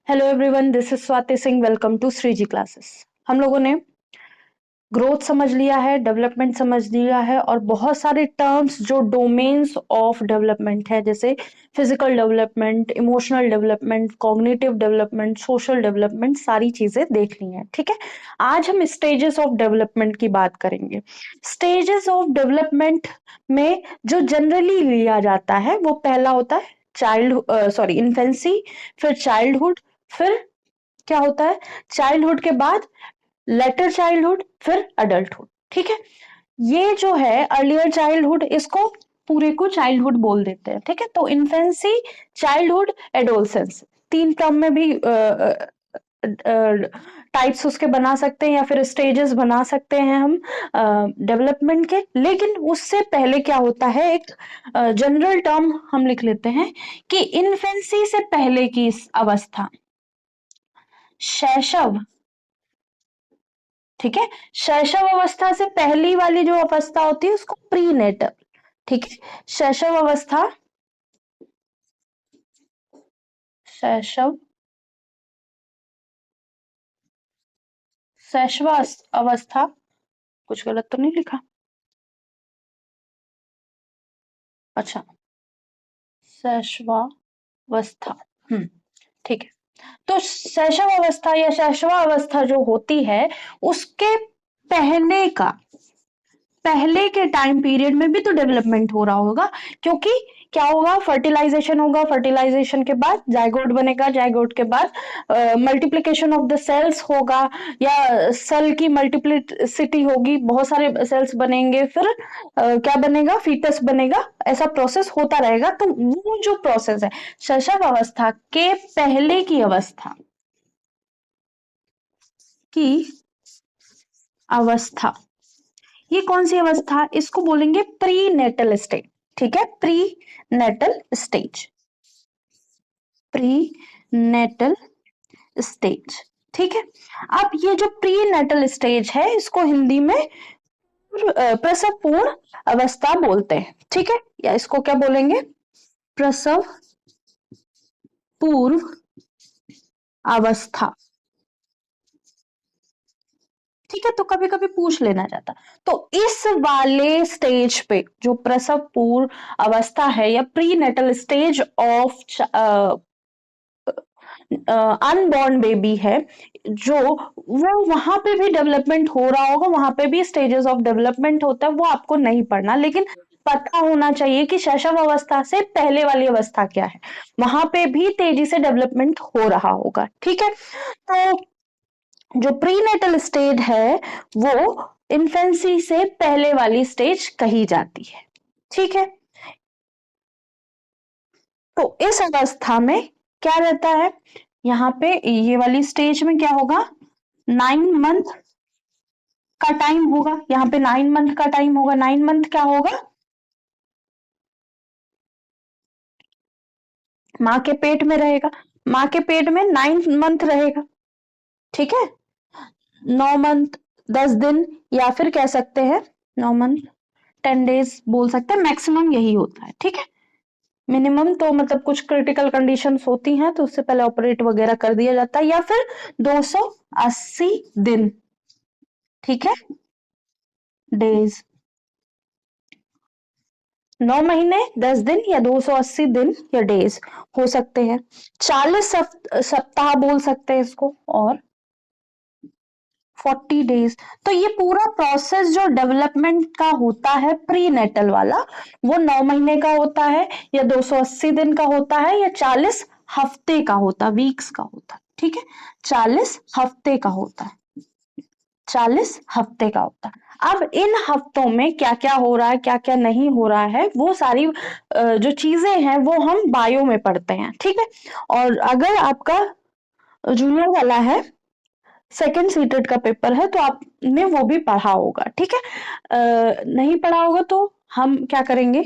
Hello everyone, this is Swati Singh. Welcome to Shreeji classes. हम लोगों ने ग्रोथ समझ लिया है, डेवलपमेंट समझ लिया है और बहुत सारे टर्म्स जो डोमेन्स ऑफ डेवलपमेंट है, जैसे physical development, emotional development, cognitive development, social development, सारी चीजें देख ली हैं। ठीक है, आज हम स्टेजेस ऑफ डेवलपमेंट की बात करेंगे। स्टेजेस ऑफ डेवलपमेंट में जो जनरली लिया जाता है वो पहला होता है इन्फेंसी, फिर चाइल्डहुड, फिर क्या होता है चाइल्डहुड के बाद लेटर चाइल्डहुड, फिर अडल्टहुड। ठीक है, ये जो है अर्लियर चाइल्डहुड, इसको पूरे को चाइल्डहुड बोल देते हैं। ठीक है, तो इन्फेंसी, चाइल्डहुड, एडोलसेंस, तीन टर्म में भी टाइप्स उसके बना सकते हैं या फिर स्टेजेस बना सकते हैं हम डेवलपमेंट के। लेकिन उससे पहले क्या होता है, एक जनरल टर्म हम लिख लेते हैं कि इन्फेंसी से पहले की इस अवस्था शैशव। ठीक है, शैशव अवस्था से पहली वाली जो अवस्था होती है उसको प्रीनेटल। ठीक है, शैशव अवस्था, शैशव शैशवा अवस्था, कुछ गलत तो नहीं लिखा? अच्छा, शैशवावस्था। ठीक है, तो शैशव अवस्था या शैशवा अवस्था जो होती है उसके पहले का पहले के टाइम पीरियड में भी तो डेवलपमेंट हो रहा होगा, क्योंकि क्या होगा, फर्टिलाइजेशन होगा, फर्टिलाइजेशन के बाद जाइगोट बनेगा, जाइगोट के बाद मल्टीप्लिकेशन ऑफ द सेल्स होगा या सेल की मल्टीप्लिसिटी होगी, बहुत सारे सेल्स बनेंगे, फिर क्या बनेगा, फीटस बनेगा। ऐसा प्रोसेस होता रहेगा। तो वो जो प्रोसेस है शैशव अवस्था के पहले की अवस्था, ये कौन सी अवस्था, इसको बोलेंगे प्री नेटल स्टेज। ठीक है, prenatal stage, prenatal stage. ठीक है, अब ये जो प्री नेटल स्टेज है इसको हिंदी में प्रसव पूर्व अवस्था बोलते हैं। ठीक है, या इसको क्या बोलेंगे, प्रसव पूर्व अवस्था। ठीक है, तो कभी कभी पूछ लेना चाहता, तो इस वाले स्टेज पे जो प्रसव पूर्व अवस्था है या prenatal stage of unborn baby है, जो वो वहां पे भी डेवलपमेंट हो रहा होगा, वहां पे भी स्टेजेस ऑफ डेवलपमेंट होता है, वो आपको नहीं पढ़ना, लेकिन पता होना चाहिए कि शैशव अवस्था से पहले वाली अवस्था क्या है, वहां पे भी तेजी से डेवलपमेंट हो रहा होगा। ठीक है, तो जो प्रीनेटल स्टेज है वो इन्फेंसी से पहले वाली स्टेज कही जाती है। ठीक है, तो इस अवस्था में क्या रहता है, यहाँ पे ये वाली स्टेज में क्या होगा, 9 मंथ का टाइम होगा, यहाँ पे 9 मंथ का टाइम होगा। 9 मंथ क्या होगा, माँ के पेट में रहेगा, माँ के पेट में 9 मंथ रहेगा। ठीक है, 9 मंथ, 10 दिन, या फिर कह सकते हैं 9 मंथ 10 डेज बोल सकते हैं, मैक्सिमम यही होता है। ठीक है, मिनिमम तो मतलब कुछ क्रिटिकल कंडीशंस होती हैं तो उससे पहले ऑपरेट वगैरह कर दिया जाता है, या फिर 280 दिन। ठीक है, डेज, 9 महीने 10 दिन या 280 दिन या डेज हो सकते हैं। 40 सप्ताह बोल सकते हैं इसको, और 40 डेज। तो ये पूरा प्रोसेस जो डेवलपमेंट का होता है प्री नेटल वाला, वो 9 महीने का होता है या 280 दिन का होता है या 40 हफ्ते का होता है, वीक्स का होता है। ठीक है, 40 हफ्ते का होता है, 40 हफ्ते का होता है। अब इन हफ्तों में क्या क्या हो रहा है, क्या क्या नहीं हो रहा है, वो सारी जो चीजें हैं वो हम बायो में पढ़ते हैं। ठीक है, और अगर आपका जूनियर वाला है, सेकंड सीटेड का पेपर है, तो आपने वो भी पढ़ा होगा। ठीक है, नहीं पढ़ा होगा तो हम क्या करेंगे,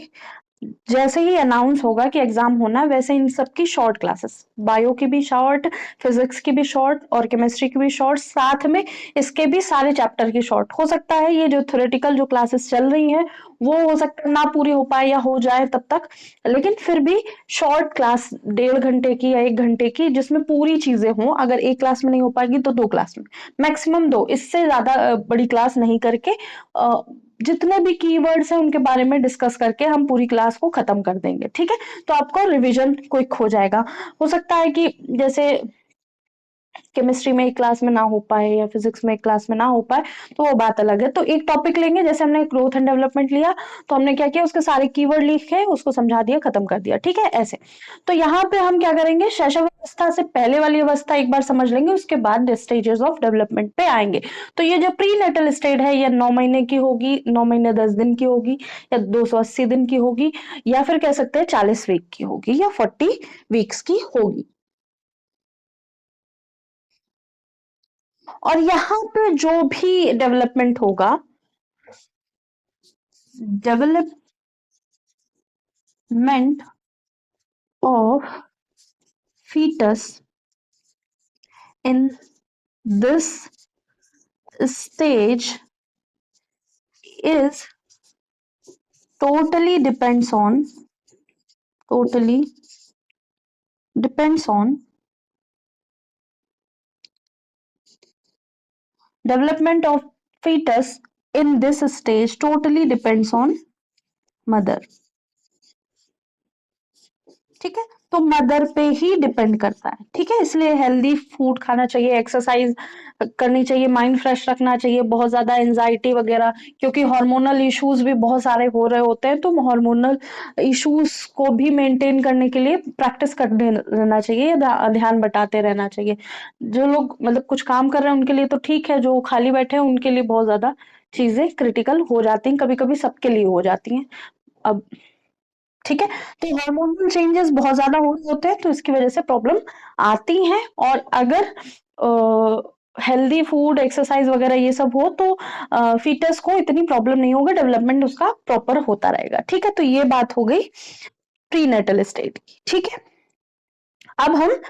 जैसे ही अनाउंस होगा कि एग्जाम होना है, वैसे इन सब की शॉर्ट क्लासेस, बायो की भी शॉर्ट, फिजिक्स की भी शॉर्ट और केमिस्ट्री की भी शॉर्ट, साथ में इसके भी सारे चैप्टर की शॉर्ट। हो सकता है ये जो थ्योरेटिकल जो क्लासेस चल रही हैं वो हो सकता है ना पूरी हो पाए या हो जाए तब तक, लेकिन फिर भी शॉर्ट क्लास 1.5 घंटे की या 1 घंटे की जिसमें पूरी चीजें हों, अगर एक क्लास में नहीं हो पाएगी तो 2 क्लास में, मैक्सिमम 2, इससे ज्यादा बड़ी क्लास नहीं करके जितने भी कीवर्ड्स हैं उनके बारे में डिस्कस करके हम पूरी क्लास को खत्म कर देंगे, ठीक है। तो आपको रिवीजन क्विक हो जाएगा। हो सकता है कि जैसे केमिस्ट्री में एक क्लास में ना हो पाए या फिजिक्स में एक क्लास में ना हो पाए, तो वो बात अलग है। तो एक टॉपिक लेंगे, जैसे हमने ग्रोथ एंड डेवलपमेंट लिया, तो हमने क्या किया, उसके सारे कीवर्ड लिखे, उसको समझा दिया, खत्म कर दिया, ठीक है, ऐसे। तो यहाँ पे हम क्या करेंगे, शैशवावस्था से पहले वाली अवस्था एक बार समझ लेंगे, उसके बाद स्टेजेस ऑफ डेवलपमेंट पे आएंगे। तो ये जो प्री नेटल स्टेज है, ये 9 महीने की होगी, 9 महीने 10 दिन की होगी, या 280 दिन की होगी, या फिर कह सकते हैं 40 वीक की होगी, या 40 वीक्स की होगी। और यहाँ पे जो भी डेवलपमेंट होगा, development of fetus in this stage is totally totally depends on development of fetus in this stage totally depends on mother, ठीक है। तो मदर पे ही डिपेंड करता है, ठीक है। इसलिए हेल्दी फूड खाना चाहिए, एक्सरसाइज करनी चाहिए, माइंड फ्रेश रखना चाहिए, बहुत ज्यादा एंजाइटी वगैरह, क्योंकि हार्मोनल इश्यूज भी बहुत सारे हो रहे होते हैं, तो हार्मोनल इश्यूज को भी मेंटेन करने के लिए प्रैक्टिस करते रहना चाहिए, ध्यान बटाते रहना चाहिए। जो लोग मतलब कुछ काम कर रहे हैं उनके लिए तो ठीक है, जो खाली बैठे हैं उनके लिए बहुत ज्यादा चीजें क्रिटिकल हो जाती हैं, कभी कभी सबके लिए हो जाती हैं। अब ठीक है, तो हार्मोनल चेंजेस बहुत ज्यादा हो रहे होते हैं, तो इसकी वजह से प्रॉब्लम आती हैं। और अगर हेल्दी फूड एक्सरसाइज वगैरह ये सब हो, तो फीटस को इतनी प्रॉब्लम नहीं होगा, डेवलपमेंट उसका प्रॉपर होता रहेगा, ठीक है। तो ये बात हो गई प्रीनेटल स्टेट की, ठीक है। अब हम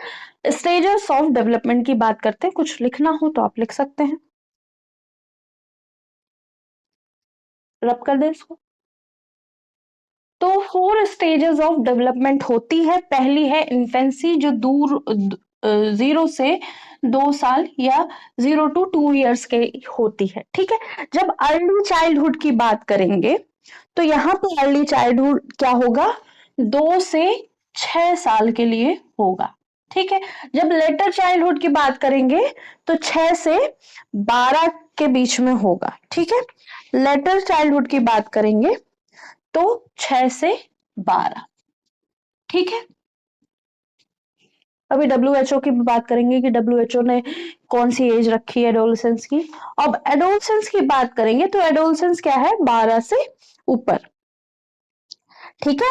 स्टेजेस ऑफ डेवलपमेंट की बात करते हैं, कुछ लिखना हो तो आप लिख सकते हैं, रब कर दे इसको। तो 4 स्टेजेस ऑफ डेवलपमेंट होती है। पहली है इन्फेंसी, जो 0 से 2 साल या 0 to 2 years के होती है, ठीक है। जब अर्ली चाइल्डहुड की बात करेंगे, तो यहाँ पे अर्ली चाइल्डहुड क्या होगा, 2 से 6 साल के लिए होगा, ठीक है। जब लेटर चाइल्डहुड की बात करेंगे, तो 6 से 12 के बीच में होगा, ठीक है। लेटर चाइल्डहुड की बात करेंगे तो 6 से 12, ठीक है। अभी डब्ल्यूएचओ की बात करेंगे कि डब्ल्यूएचओ ने कौन सी एज रखी है एडोलसेंस की। अब एडोलसेंस की बात करेंगे तो एडोलसेंस क्या है, 12 से ऊपर, ठीक है।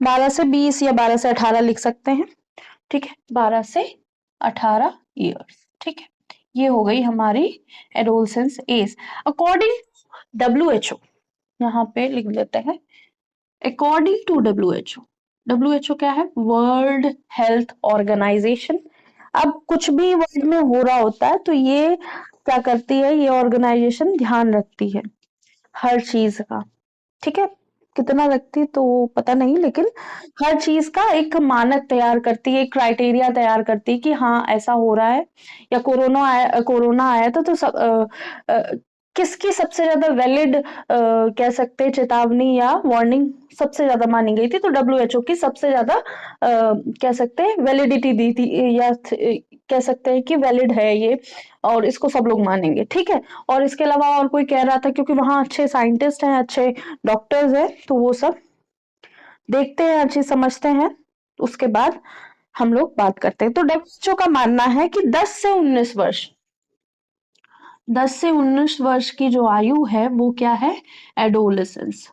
12 से 20 या 12 से 18 लिख सकते हैं, ठीक है, 12 से 18 ईयर्स, ठीक है। ये हो गई हमारी एडोलसेंस एज अकॉर्डिंग डब्ल्यूएचओ, यहाँ पे लिख देते हैं अकॉर्डिंग टू डब्ल्यूएचओ। डब्ल्यूएचओ क्या है, वर्ल्ड हेल्थ ऑर्गेनाइजेशन। अब कुछ भी वर्ल्ड में हो रहा होता है, तो ये क्या करती है, ये ऑर्गेनाइजेशन ध्यान रखती है हर चीज का, ठीक है। कितना रखती तो पता नहीं, लेकिन हर चीज का एक मानक तैयार करती है, एक क्राइटेरिया तैयार करती है कि हाँ ऐसा हो रहा है। या कोरोना आया था, तो किसकी सबसे ज्यादा वैलिड कह सकते हैं चेतावनी या वार्निंग सबसे ज्यादा मानी गई थी, तो डब्ल्यूएचओ की सबसे ज्यादा कह सकते हैं वैलिडिटी दी थी, या कह सकते हैं कि वैलिड है ये, और इसको सब लोग मानेंगे, ठीक है। और इसके अलावा और कोई कह रहा था, क्योंकि वहां अच्छे साइंटिस्ट हैं, अच्छे डॉक्टर्स हैं, तो वो सब देखते हैं, हर चीज समझते हैं, उसके बाद हम लोग बात करते हैं। तो डब्ल्यूएचओ का मानना है कि 10 से 19 वर्ष की जो आयु है वो क्या है, एडोलेसेंस।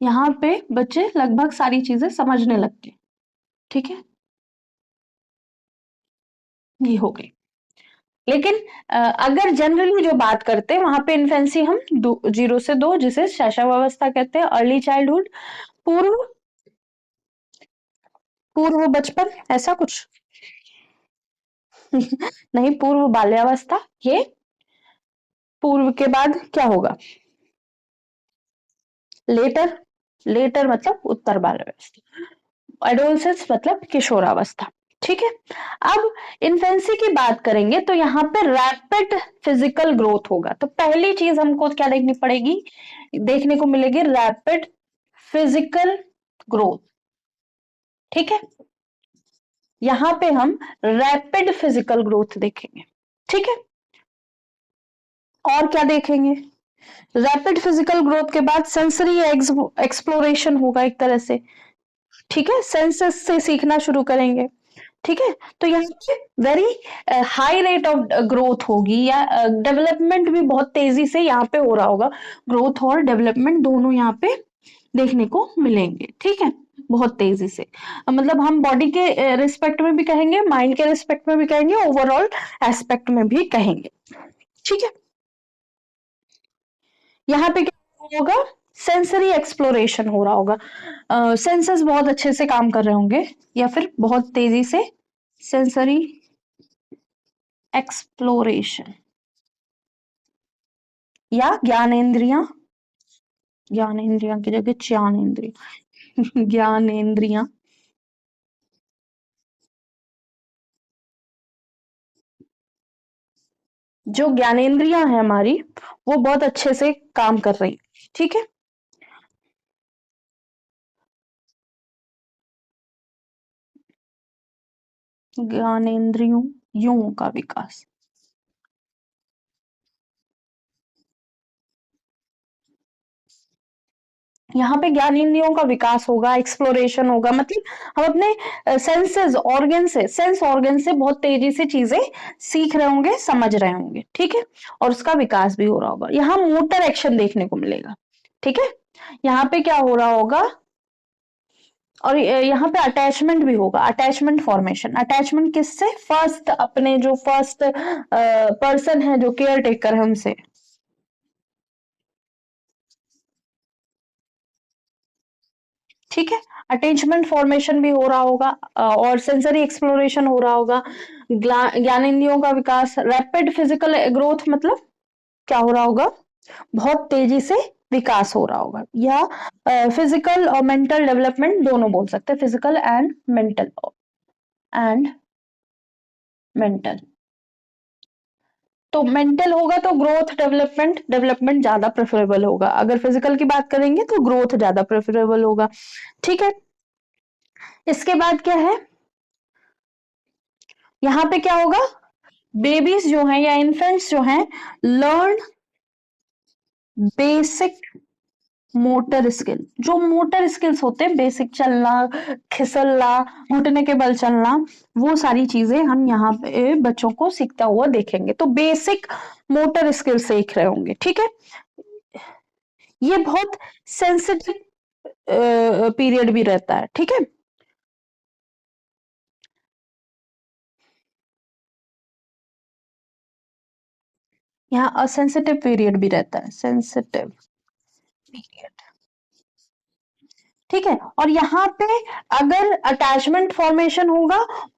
यहाँ पे बच्चे लगभग सारी चीजें समझने लगते हैं, ठीक है, ये हो गई। लेकिन अगर जनरली जो बात करते हैं, वहां पे इन्फेंसी हम 0 से 2, जिसे शैशवावस्था कहते हैं, अर्ली चाइल्डहुड, पूर्व पूर्व बचपन, ऐसा कुछ नहीं, पूर्व बाल्यावस्था ये पूर्व के बाद क्या होगा? लेटर। लेटर मतलब उत्तर बाल्यावस्था। एडोलसेंस मतलब किशोरावस्था। ठीक है। अब इन्फेंसी की बात करेंगे तो यहाँ पे रैपिड फिजिकल ग्रोथ होगा। तो पहली चीज हमको क्या देखनी पड़ेगी, देखने को मिलेगी रैपिड फिजिकल ग्रोथ। ठीक है, यहां पे हम रैपिड फिजिकल ग्रोथ देखेंगे। ठीक है, और क्या देखेंगे? रैपिड फिजिकल ग्रोथ के बाद सेंसरी एक्सप्लोरेशन होगा एक तरह से। ठीक है, सेंसेस से सीखना शुरू करेंगे। ठीक है, तो यहाँ पे very high rate of growth होगी, या डेवलपमेंट भी बहुत तेजी से यहाँ पे हो रहा होगा। ग्रोथ और डेवलपमेंट दोनों यहाँ पे देखने को मिलेंगे। ठीक है, बहुत तेजी से, मतलब हम बॉडी के रिस्पेक्ट में भी कहेंगे, माइंड के रिस्पेक्ट में भी कहेंगे, ओवरऑल एस्पेक्ट में भी कहेंगे। ठीक है, यहाँ पे क्या होगा? सेंसरी एक्सप्लोरेशन हो रहा होगा। सेंसेस बहुत अच्छे से काम कर रहे होंगे, या फिर बहुत तेजी से सेंसरी एक्सप्लोरेशन, या ज्ञानेंद्रियां, ज्ञानेंद्रियां की जगह ज्ञानेंद्रिय ज्ञानेंद्रियां जो ज्ञानेंद्रियां है हमारी, वो बहुत अच्छे से काम कर रही। ठीक है, ज्ञानेंद्रियों यों का विकास। यहाँ पे ज्ञानेंद्रियों का विकास होगा, एक्सप्लोरेशन होगा, मतलब हम अपने सेंसेस ऑर्गन से, सेंस ऑर्गन से बहुत तेजी से चीजें सीख रहे होंगे, समझ रहे होंगे। ठीक है, और उसका विकास भी हो रहा होगा। यहाँ मोटर एक्शन देखने को मिलेगा। ठीक है, यहाँ पे क्या हो रहा होगा? और यहाँ पे अटैचमेंट भी होगा, अटैचमेंट फॉर्मेशन। अटैचमेंट किससे? फर्स्ट, अपने जो फर्स्ट पर्सन है, जो केयर टेकर है, उनसे। ठीक है, अटैचमेंट फॉर्मेशन भी हो रहा होगा, और सेंसरी एक्सप्लोरेशन हो रहा होगा। ज्ञानेंद्रियों का विकास, रैपिड फिजिकल ग्रोथ, मतलब क्या हो रहा होगा? बहुत तेजी से विकास हो रहा होगा, या फिजिकल और मेंटल डेवलपमेंट दोनों बोल सकते हैं, physical and mental, and mental. तो मेंटल होगा तो ग्रोथ, डेवलपमेंट, डेवलपमेंट ज्यादा प्रेफरेबल होगा। अगर फिजिकल की बात करेंगे तो ग्रोथ ज्यादा प्रेफरेबल होगा। ठीक है, इसके बाद क्या है? यहाँ पे क्या होगा? बेबीज जो हैं या इन्फेंट्स जो हैं, लर्न बेसिक मोटर स्किल। जो मोटर स्किल्स होते हैं, बेसिक चलना, खिसलना, घुटने के बल चलना, वो सारी चीजें हम यहाँ पे बच्चों को सीखता हुआ देखेंगे। तो बेसिक मोटर स्किल सीख रहे होंगे। ठीक है, ये बहुत सेंसिटिव पीरियड भी रहता है। ठीक है, यहाँ असेंसिटिव पीरियड भी रहता है, सेंसिटिव पीरियड। ठीक है, और यहाँ पे अगर अटैचमेंट फॉर्मेशन होगा,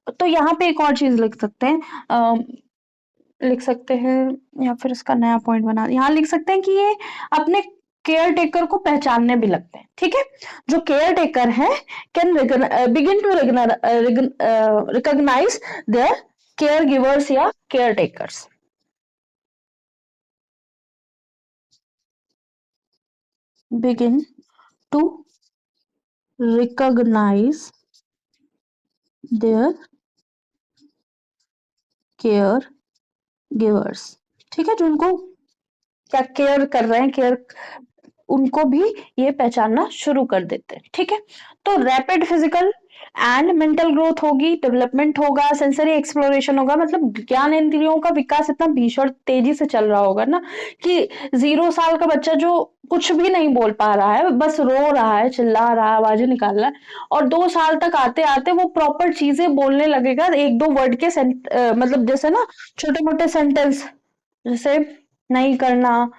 तो यहाँ पे एक और चीज लिख सकते हैं, लिख सकते हैं, या फिर इसका नया पॉइंट बना, यहाँ लिख सकते हैं कि ये अपने केयर टेकर को पहचानने भी लगते हैं। ठीक है, जो केयर टेकर है can begin to recognise their care givers या care takers. Begin to recognise their care givers. ठीक है, जो उनको क्या केयर कर रहे हैं, केयर, उनको भी ये पहचानना शुरू कर देते हैं। ठीक है, तो rapid physical and mental growth होगी, डेवलपमेंट होगा, सेंसरी एक्सप्लोरेशन होगा, मतलब ज्ञान इंद्रियों का विकास इतना भीषण तेजी से चल रहा होगा ना, कि 0 साल का बच्चा जो कुछ भी नहीं बोल पा रहा है, बस रो रहा है, चिल्ला रहा है, आवाजें निकाल रहा है, और 2 साल तक आते आते वो प्रॉपर चीजें बोलने लगेगा, एक दो वर्ड के मतलब जैसे ना छोटे मोटे सेंटेंस, जैसे नहीं करना,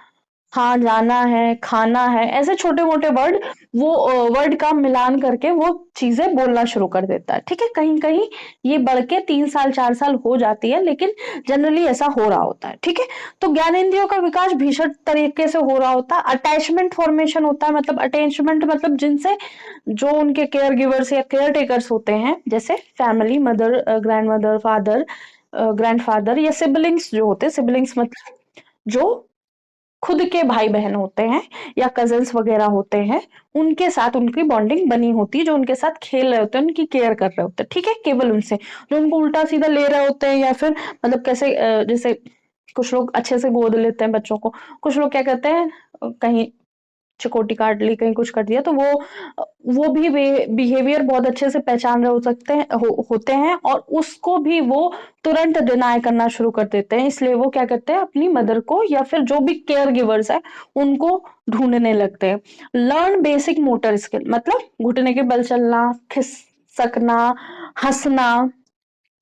हाँ जाना है, खाना है, ऐसे छोटे मोटे वर्ड, वो वर्ड का मिलान करके वो चीजें बोलना शुरू कर देता है। ठीक है, कहीं कहीं ये बढ़ के 3 साल 4 साल हो जाती है, लेकिन जनरली ऐसा हो रहा होता है। ठीक है, तो ज्ञानेंद्रियों का विकास भीषण तरीके से हो रहा होता है। अटैचमेंट फॉर्मेशन होता है, मतलब अटैचमेंट मतलब जिनसे जो उनके केयर गिवर्स या केयर टेकर्स होते हैं, जैसे family, mother, grand mother, father, grandfather, या सिबलिंग्स जो होते हैं, सिबलिंग्स मतलब जो खुद के भाई बहन होते हैं या कजन्स वगैरह होते हैं, उनके साथ उनकी बॉन्डिंग बनी होती है, जो उनके साथ खेल रहे होते हैं, उनकी केयर कर रहे होते हैं। ठीक है, केवल उनसे, जो उनको उल्टा सीधा ले रहे होते हैं, या फिर मतलब कैसे जैसे कुछ लोग अच्छे से गोद लेते हैं बच्चों को, कुछ लोग क्या करते हैं, कहीं चिकोटी काट ली, कहीं कुछ कर दिया, तो वो भी बिहेवियर बहुत अच्छे से पहचान रहे हो सकते हैं, होते हैं, और उसको भी वो तुरंत डिनाई करना शुरू कर देते हैं। इसलिए वो क्या करते हैं, अपनी मदर को या फिर जो भी केयर गिवर्स है उनको ढूंढने लगते हैं। लर्न बेसिक मोटर स्किल, मतलब घुटने के बल चलना, खिसकना, हंसना।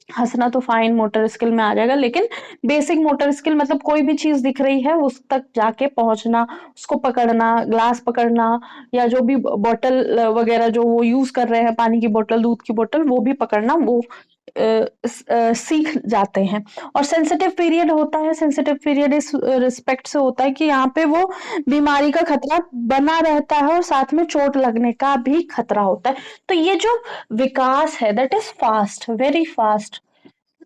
हंसना तो फाइन मोटर स्किल में आ जाएगा, लेकिन बेसिक मोटर स्किल मतलब कोई भी चीज दिख रही है उस तक जाके पहुंचना, उसको पकड़ना, ग्लास पकड़ना, या जो भी बॉटल वगैरह जो वो यूज कर रहे हैं, पानी की बोतल, दूध की बोतल, वो भी पकड़ना, वो सीख जाते हैं। और सेंसिटिव पीरियड होता है, सेंसिटिव पीरियड इस रिस्पेक्ट से होता है कि यहाँ पे वो बीमारी का खतरा बना रहता है, और साथ में चोट लगने का भी खतरा होता है। तो ये जो विकास है, that is fast, very fast,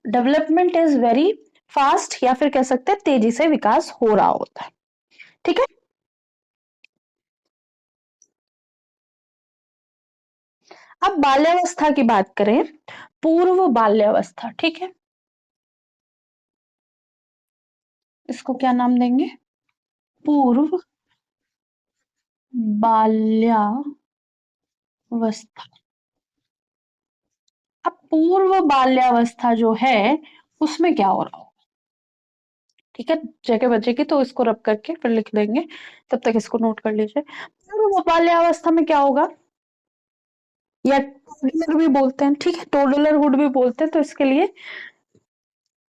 development is very fast, या फिर कह सकते हैं तेजी से विकास हो रहा होता है। ठीक है, अब बाल्यावस्था की बात करें, पूर्व बाल्यावस्था। ठीक है, इसको क्या नाम देंगे, पूर्व बाल्यावस्था। अब पूर्व बाल्यावस्था जो है, उसमें क्या हो रहा हो, ठीक है, जगह बचेगी तो इसको रब करके फिर लिख देंगे, तब तक इसको नोट कर लीजिए। पूर्व बाल्यावस्था में क्या होगा, या टोडलर भी बोलते हैं, ठीक है, टोडलरहुड भी बोलते हैं, तो इसके लिए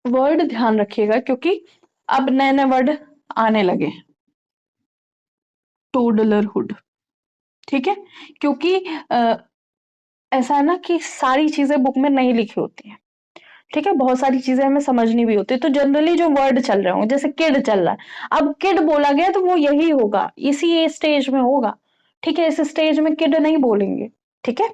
वर्ड ध्यान रखिएगा, क्योंकि अब नए नए वर्ड आने लगे। टोडलरहुड, ठीक है, क्योंकि ऐसा है ना कि सारी चीजें बुक में नहीं लिखी होती है। ठीक है, बहुत सारी चीजें हमें समझनी भी होती है, तो जनरली जो वर्ड चल रहे होंगे, जैसे किड चल रहा है, अब किड बोला गया तो वो यही होगा, इसी स्टेज में होगा। ठीक है, इस स्टेज में किड नहीं बोलेंगे। ठीक है,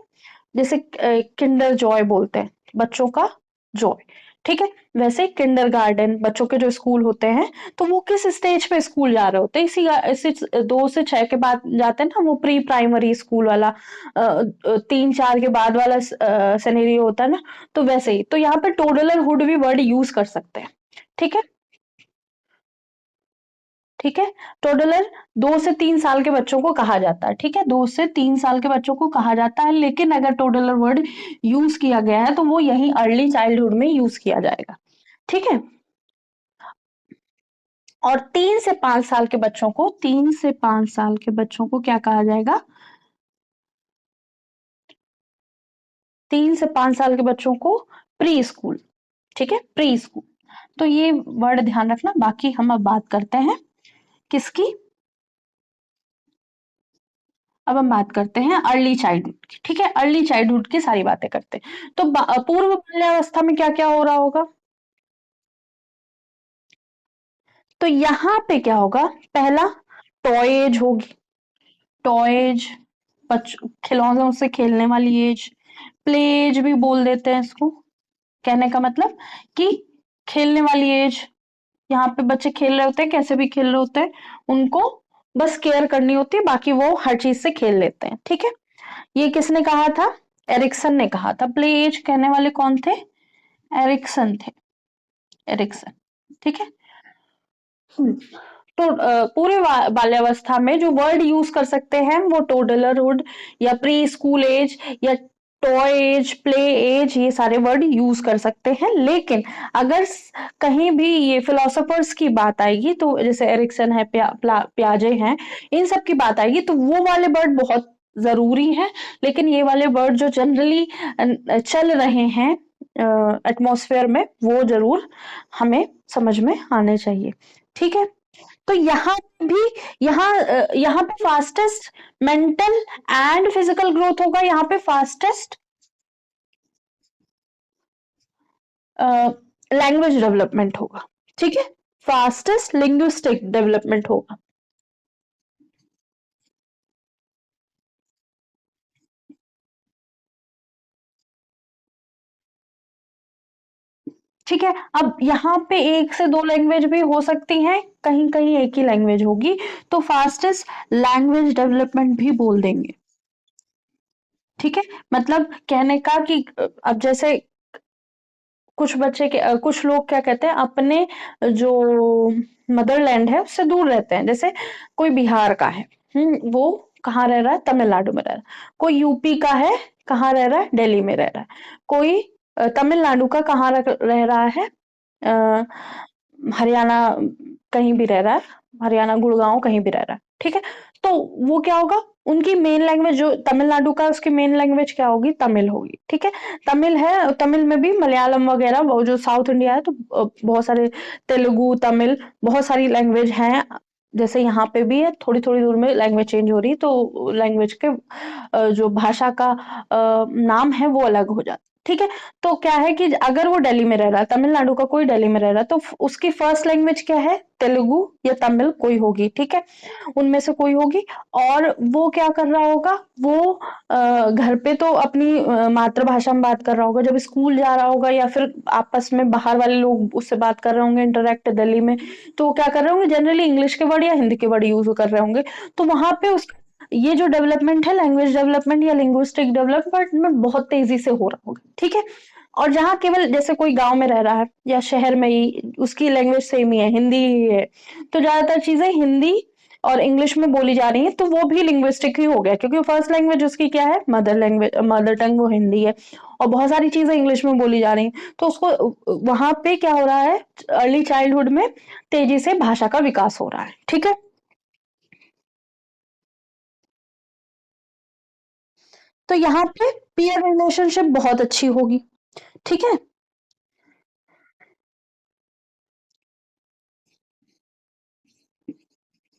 जैसे किंडर जॉय बोलते हैं, बच्चों का जॉय। ठीक है, वैसे किंडरगार्टन बच्चों के जो स्कूल होते हैं, तो वो किस स्टेज पे स्कूल जा रहे होते हैं, इसी 2 से 6 के बाद जाते हैं ना, वो प्री प्राइमरी स्कूल वाला, 3 4 के बाद वाला सिनेरियो होता है ना, तो वैसे ही, तो यहाँ पे टोडलरहुड भी वर्ड यूज कर सकते हैं। ठीक है, ठीक है, टोडलर 2 से 3 साल के बच्चों को कहा जाता है। ठीक है, 2 से 3 साल के बच्चों को कहा जाता है, लेकिन अगर टोडलर वर्ड यूज किया गया है तो वो यही अर्ली चाइल्डहुड में यूज किया जाएगा। ठीक है, और 3 से 5 साल के बच्चों को, 3 से 5 साल के बच्चों को क्या कहा जाएगा, 3 से 5 साल के बच्चों को प्री स्कूल। ठीक है, प्री स्कूल, तो ये वर्ड ध्यान रखना। बाकी हम अब बात करते हैं किसकी, अब हम बात करते हैं अर्ली चाइल्डहुड की। ठीक है, अर्ली चाइल्डहुड की सारी बातें करते हैं, तो पूर्व बाल्यावस्था में क्या क्या हो रहा होगा, तो यहाँ पे क्या होगा, पहला टॉय एज होगी, टॉय एज, खिलौनों से खेलने वाली एज, प्ले एज भी बोल देते हैं इसको। कहने का मतलब कि खेलने वाली एज, यहाँ पे बच्चे खेल रहे होते हैं, कैसे भी खेल रहे होते हैं, उनको बस केयर करनी होती है, बाकी वो हर चीज से खेल लेते हैं। ठीक है, ये किसने कहा था, एरिक्सन ने कहा था। प्ले एज कहने वाले कौन थे, एरिक्सन थे, एरिक्सन। ठीक है, तो पूरे बाल्यावस्था में जो वर्ड यूज कर सकते हैं वो टोडलरहुड, या प्री स्कूल एज, या टॉय एज, प्ले एज, ये सारे वर्ड यूज कर सकते हैं। लेकिन अगर कहीं भी ये फिलोसोफर्स की बात आएगी, तो जैसे एरिक्सन है, प्याजे हैं, इन सब की बात आएगी, तो वो वाले वर्ड बहुत जरूरी है। लेकिन ये वाले वर्ड जो जनरली चल रहे हैं एटमॉस्फेयर में, वो जरूर हमें समझ में आने चाहिए। ठीक है, तो भी यहाँ पे fastest mental and physical growth होगा, यहाँ पे फास्टेस्ट लैंग्वेज डेवलपमेंट होगा। ठीक है, फास्टेस्ट लिंग्विस्टिक डेवलपमेंट होगा। ठीक है, अब यहाँ पे एक से दो लैंग्वेज भी हो सकती हैं, कहीं कहीं एक ही लैंग्वेज होगी, तो फास्टेस्ट लैंग्वेज डेवलपमेंट भी बोल देंगे। ठीक है, मतलब कहने का कि अब जैसे कुछ बच्चे के कुछ लोग क्या कहते हैं, अपने जो मदरलैंड है उससे दूर रहते हैं, जैसे कोई बिहार का है, वो कहाँ रह रहा है, तमिलनाडु में रह रहा है। कोई यूपी का है, कहाँ रह रहा है, दिल्ली में रह रहा है। कोई तमिलनाडु का कहाँ रह रहा है, हरियाणा कहीं भी रह रहा है, हरियाणा गुड़गांव कहीं भी रह रहा है। ठीक है, तो वो क्या होगा, उनकी मेन लैंग्वेज जो तमिलनाडु का, उसकी मेन लैंग्वेज क्या होगी, तमिल होगी। ठीक है, तमिल है, तमिल में भी मलयालम वगैरह, वो जो साउथ इंडिया है तो बहुत सारे, तेलुगु, तमिल, बहुत सारी लैंग्वेज हैं। जैसे यहाँ पे भी है, थोड़ी थोड़ी दूर में लैंग्वेज चेंज हो रही, तो लैंग्वेज के जो भाषा का नाम है वो अलग हो जाता। ठीक है, तो क्या है कि अगर वो दिल्ली में रह रहा है, तमिलनाडु का कोई दिल्ली में रह रहा है, तो उसकी फर्स्ट लैंग्वेज क्या है, तेलुगु या तमिल कोई होगी। ठीक है, उनमें से कोई होगी। और वो क्या कर रहा होगा, वो घर पे तो अपनी मातृभाषा में बात कर रहा होगा, जब स्कूल जा रहा होगा या फिर आपस में बाहर वाले लोग उससे बात कर रहे होंगे, इंटरेक्ट दिल्ली में, तो वो क्या कर रहे होंगे, जनरली इंग्लिश के वर्ड या हिंदी के वर्ड यूज कर रहे होंगे। तो वहां पे उस ये जो डेवलपमेंट है, लैंग्वेज डेवलपमेंट या लिंग्विस्टिक डेवलपमेंट बहुत तेजी से हो रहा होगा। ठीक है, और जहाँ केवल जैसे कोई गांव में रह रहा है या शहर में ही, उसकी लैंग्वेज सेम ही है, हिंदी ही है, तो ज्यादातर चीजें हिंदी और इंग्लिश में बोली जा रही है, तो वो भी लिंग्विस्टिक ही हो गया, क्योंकि फर्स्ट लैंग्वेज उसकी क्या है, मदर लैंग्वेज, मदर टंग वो हिंदी है, और बहुत सारी चीजें इंग्लिश में बोली जा रही हैं, तो उसको वहां पे क्या हो रहा है, अर्ली चाइल्डहुड में तेजी से भाषा का विकास हो रहा है। ठीक है, तो यहाँ पे पीयर रिलेशनशिप बहुत अच्छी होगी। ठीक है,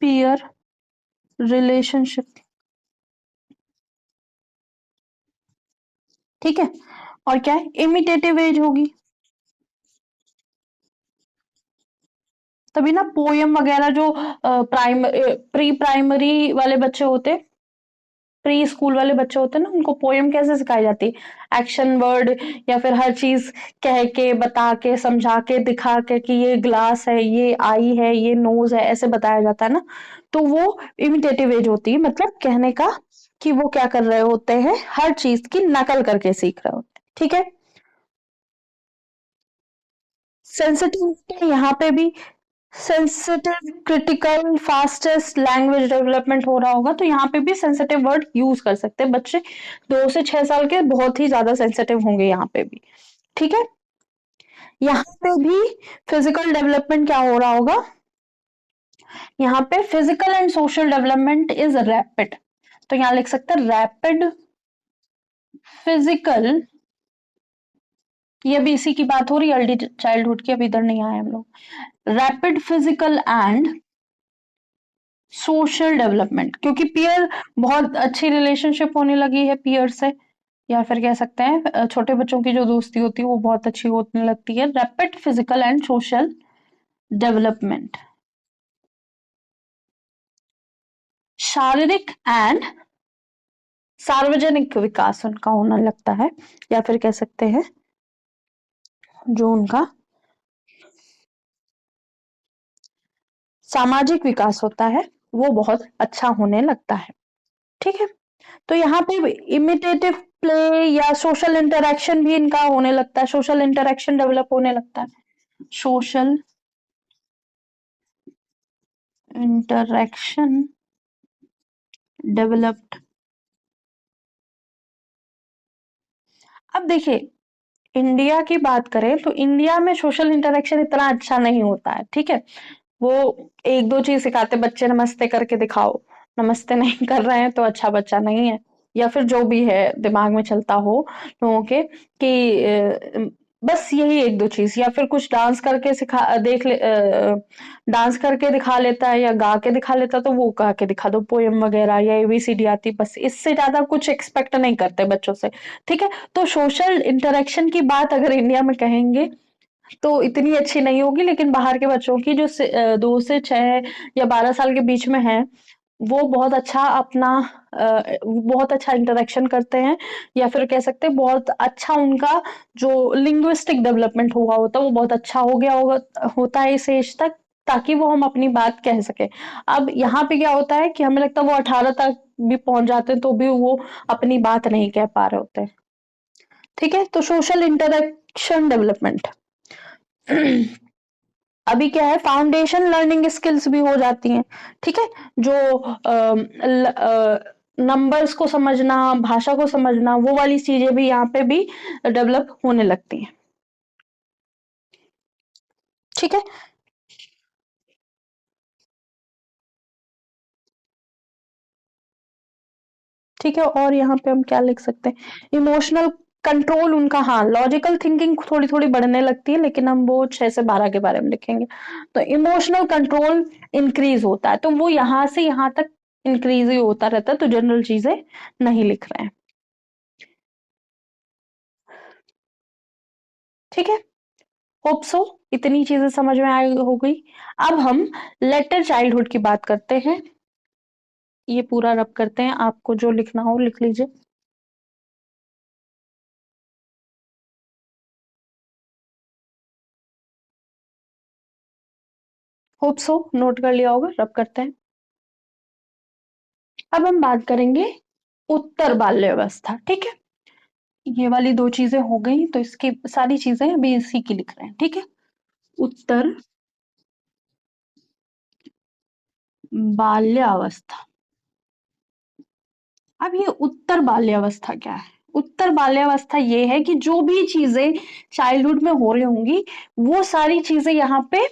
पीयर रिलेशनशिप। ठीक है, और क्या है, इमिटेटिव एज होगी। तभी ना पोयम वगैरह जो प्री प्राइमरी वाले बच्चे होते, प्री स्कूल वाले बच्चे होते हैं ना, उनको पोयम कैसे सिखाई जाती है, एक्शन वर्ड या फिर हर चीज कह के, बता के, समझा के, दिखा के कि ये ग्लास है, ये आई है, ये नोज है, ऐसे बताया जाता है ना। तो वो इमिटेटिव एज होती है, मतलब कहने का कि वो क्या कर रहे होते हैं, हर चीज की नकल करके सीख रहे होते हैं। ठीक है, सेंसिटिव यहाँ पे भी sensitive, critical, fastest language development हो रहा होगा, तो यहाँ पे भी सेंसिटिव वर्ड यूज कर सकते हैं बच्चे। 2 से 6 साल के बहुत ही ज्यादा सेंसिटिव होंगे यहाँ पे भी। ठीक है, यहाँ पे भी फिजिकल डेवलपमेंट क्या हो रहा होगा, यहाँ पे physical and social development is rapid, तो यहाँ लिख सकते हैं रैपिड फिजिकल, ये भी इसी की बात हो रही है, अर्ली चाइल्डहुड की, अभी इधर नहीं आए हम लोग। Rapid physical and social development, क्योंकि पीयर बहुत अच्छी रिलेशनशिप होने लगी है पीयर से, या फिर कह सकते हैं छोटे बच्चों की जो दोस्ती होती है वो बहुत अच्छी होने लगती है। Rapid physical and social development, शारीरिक एंड सार्वजनिक विकास उनका होने लगता है, या फिर कह सकते हैं जो उनका सामाजिक विकास होता है वो बहुत अच्छा होने लगता है। ठीक है, तो यहाँ पे इमिटेटिव प्ले या सोशल इंटरेक्शन भी इनका होने लगता है, सोशल इंटरेक्शन डेवलप होने लगता है, सोशल इंटरेक्शन डेवलप्ड। अब देखिए, इंडिया की बात करें तो इंडिया में सोशल इंटरेक्शन इतना अच्छा नहीं होता है। ठीक है, वो एक दो चीज सिखाते, बच्चे नमस्ते करके दिखाओ, नमस्ते नहीं कर रहे हैं तो अच्छा बच्चा नहीं है, या फिर जो भी है दिमाग में चलता हो लोगों के कि बस यही एक दो चीज, या फिर कुछ डांस करके डांस करके दिखा लेता है या गा के दिखा लेता है, तो वो गा के दिखा दो पोयम वगैरह या एबीसीडी आती, बस इससे ज्यादा कुछ एक्सपेक्ट नहीं करते बच्चों से। ठीक है। तो सोशल इंटरेक्शन की बात अगर इंडिया में कहेंगे तो इतनी अच्छी नहीं होगी, लेकिन बाहर के बच्चों की जो 2 से 6 या 12 साल के बीच में है, वो बहुत अच्छा अपना बहुत अच्छा इंटरेक्शन करते हैं, या फिर कह सकते हैं बहुत अच्छा उनका जो लिंग्विस्टिक डेवलपमेंट हुआ होता है वो बहुत अच्छा हो गया होता है इस एज तक, ताकि वो हम अपनी बात कह सके। अब यहाँ पे क्या होता है कि हमें लगता है वो 18 तक भी पहुंच जाते हैं तो भी वो अपनी बात नहीं कह पा रहे होते। ठीक है। तो सोशल इंटरेक्शन डेवलपमेंट अभी क्या है, फाउंडेशन लर्निंग स्किल्स भी हो जाती हैं। ठीक है। जो नंबर्स को समझना, भाषा को समझना, वो वाली चीजें भी यहाँ पे भी डेवलप होने लगती हैं। ठीक है। ठीक है। और यहाँ पे हम क्या लिख सकते हैं, इमोशनल कंट्रोल उनका, हाँ लॉजिकल थिंकिंग थोड़ी थोड़ी बढ़ने लगती है, लेकिन हम वो 6 से 12 के बारे में लिखेंगे। तो इमोशनल कंट्रोल इंक्रीज होता है, तो वो यहाँ से यहाँ तक इंक्रीज ही होता रहता है, तो जनरल चीजें नहीं लिख रहे हैं। ठीक है। होप सो इतनी चीजें समझ में आई हो गई। अब हम लेटर चाइल्डहुड की बात करते हैं, ये पूरा रब करते हैं, आपको जो लिखना हो लिख लीजिए। होप सो नोट कर लिया होगा, रब करते हैं। अब हम बात करेंगे उत्तर बाल्य अवस्था। ठीक है। ये वाली दो चीजें हो गई, तो इसकी सारी चीजें अभी इसी की लिख रहे हैं। ठीक है। उत्तर बाल्यावस्था। अब ये उत्तर बाल्यावस्था क्या है? उत्तर बाल्यावस्था ये है कि जो भी चीजें चाइल्डहुड में हो रही होंगी, वो सारी चीजें यहाँ पे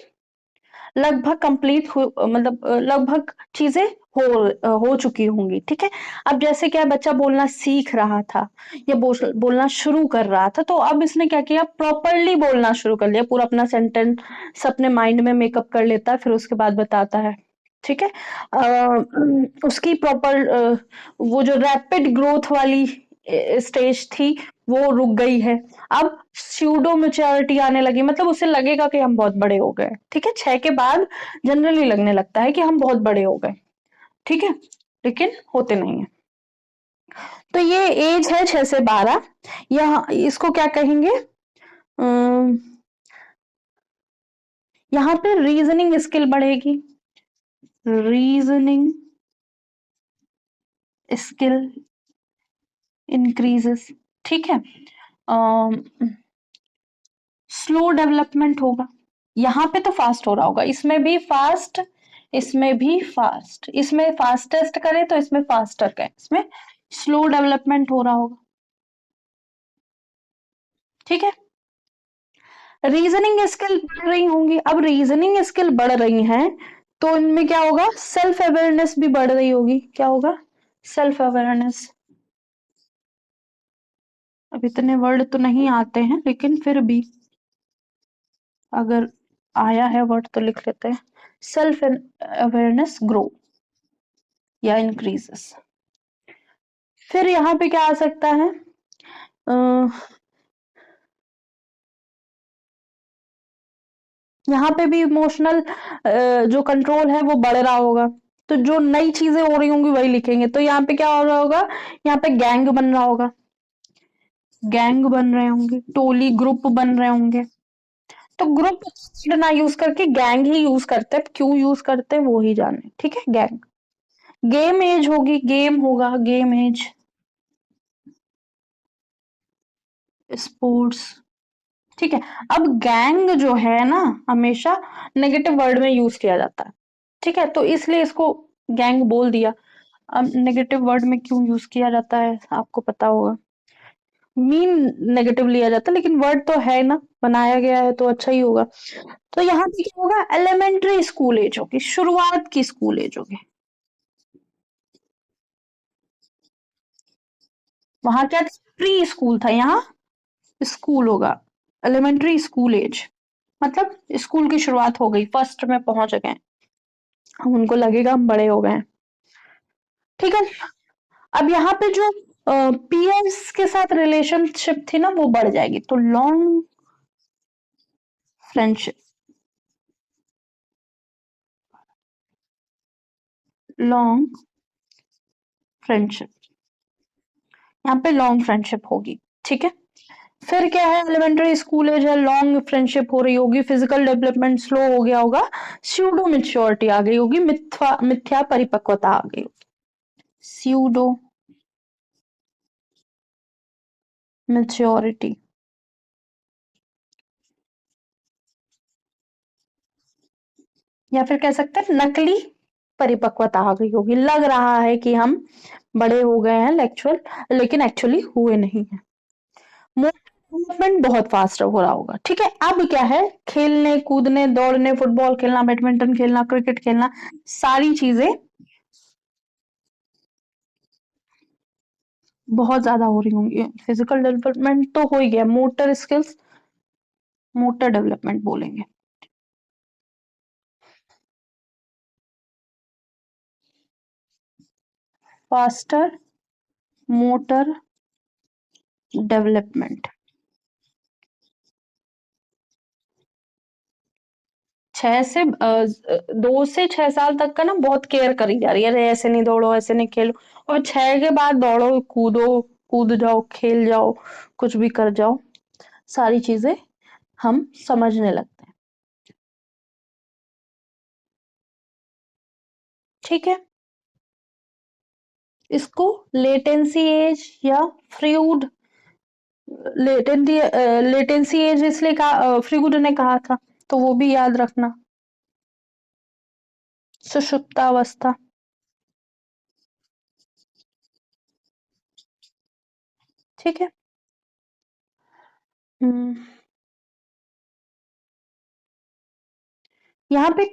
लगभग कंप्लीट हो, मतलब लगभग चीजें हो चुकी होंगी। ठीक है। अब जैसे क्या बच्चा बोलना सीख रहा था या बोलना शुरू कर रहा था, तो अब इसने क्या किया, प्रॉपरली बोलना शुरू कर लिया, पूरा अपना सेंटेंस अपने माइंड में मेकअप कर लेता है, फिर उसके बाद बताता है। ठीक है। उसकी प्रॉपर वो जो रैपिड ग्रोथ वाली स्टेज थी वो रुक गई है। अब स्यूडो मेच्योरिटी आने लगी, मतलब उसे लगेगा कि हम बहुत बड़े हो गए। ठीक है। 6 के बाद जनरली लगने लगता है कि हम बहुत बड़े हो गए। ठीक है। लेकिन होते नहीं है। तो ये एज है 6 से 12। यहाँ इसको क्या कहेंगे, अम, यहाँ पे रीजनिंग स्किल बढ़ेगी, रीजनिंग स्किल इंक्रीजेस। ठीक है। स्लो डेवलपमेंट होगा, यहाँ पे तो फास्ट हो रहा होगा, इसमें भी फास्ट, इसमें भी फास्ट, इसमें फास्टेस्ट करें तो इसमें फास्टर करें, इसमें स्लो डेवलपमेंट हो रहा होगा। ठीक है। रीजनिंग स्किल बढ़ रही होंगी, अब रीजनिंग स्किल बढ़ रही हैं तो इनमें क्या होगा, सेल्फ अवेयरनेस भी बढ़ रही होगी। क्या होगा, सेल्फ अवेयरनेस। अब इतने वर्ड तो नहीं आते हैं, लेकिन फिर भी अगर आया है वर्ड तो लिख लेते हैं। सेल्फ अवेयरनेस ग्रो या इंक्रीजेस। फिर यहाँ पे क्या आ सकता है, यहाँ पे भी इमोशनल जो कंट्रोल है वो बढ़ रहा होगा, तो जो नई चीजें हो रही होंगी वही लिखेंगे। तो यहाँ पे क्या हो रहा होगा, यहाँ पे गैंग बन रहा होगा, गैंग बन रहे होंगे, टोली ग्रुप बन रहे होंगे। तो ग्रुप ना यूज करके गैंग ही यूज करते हैं, क्यों यूज करते हैं वो ही जाने। ठीक है। गैंग, गेम एज होगी, गेम होगा, गेम एज, स्पोर्ट्स। ठीक है। अब गैंग जो है ना, हमेशा नेगेटिव वर्ड में यूज किया जाता है। ठीक है। तो इसलिए इसको गैंग बोल दिया। अब नेगेटिव वर्ड में क्यों यूज किया जाता है आपको पता होगा, मीन नेगेटिव लिया जाता है, लेकिन वर्ड तो है ना, बनाया गया है तो अच्छा ही होगा। तो यहाँ पे क्या होगा, एलिमेंट्री स्कूल एज होगी, शुरुआत की स्कूल एज होगी। वहां क्या प्री स्कूल था, यहाँ स्कूल होगा। एलिमेंट्री स्कूल एज, मतलब स्कूल की शुरुआत हो गई, फर्स्ट में पहुंच गए, हम उनको लगेगा हम बड़े हो गए हैं। ठीक है, अब यहाँ पे जो पीयर्स के साथ रिलेशनशिप थी ना वो बढ़ जाएगी, तो लॉन्ग फ्रेंडशिप, लॉन्ग फ्रेंडशिप, यहाँ पे लॉन्ग फ्रेंडशिप होगी। ठीक है, फिर क्या है, एलिमेंट्री स्कूल एज है, लॉन्ग फ्रेंडशिप हो रही होगी, फिजिकल डेवलपमेंट स्लो हो गया होगा, स्यूडो मेच्योरिटी आ गई होगी, मिथ्या मिथ्या परिपक्वता आ गई होगी, स्यूडो मेच्योरिटी, या फिर कह सकते हैं नकली परिपक्वता आ गई होगी, लग रहा है कि हम बड़े हो गए हैं लेक्चुअल, लेकिन एक्चुअली हुए नहीं है। मूवमेंट बहुत फास्ट हो रहा होगा। ठीक है, अब क्या है, खेलने कूदने दौड़ने, फुटबॉल खेलना, बैडमिंटन खेलना, क्रिकेट खेलना, सारी चीजें बहुत ज्यादा हो रही होंगी। फिजिकल डेवलपमेंट तो हो ही गया, मोटर स्किल्स, मोटर डेवलपमेंट बोलेंगे। फास्टर मोटर डेवलपमेंट, 2 से 6 साल तक का ना बहुत केयर करी जा रही है, अरे ऐसे नहीं दौड़ो, ऐसे नहीं खेलो, और 6 के बाद दौड़ो कूदो, कूद जाओ, खेल जाओ, कुछ भी कर जाओ, सारी चीजें हम समझने लगते हैं। ठीक है, इसको लेटेंसी एज या फ्रूड, लेटेंसी एज इसलिए कहा, फ्रूड ने कहा था, तो वो भी याद रखना, सुषुप्तावस्था। ठीक है, हम्म, यहाँ पे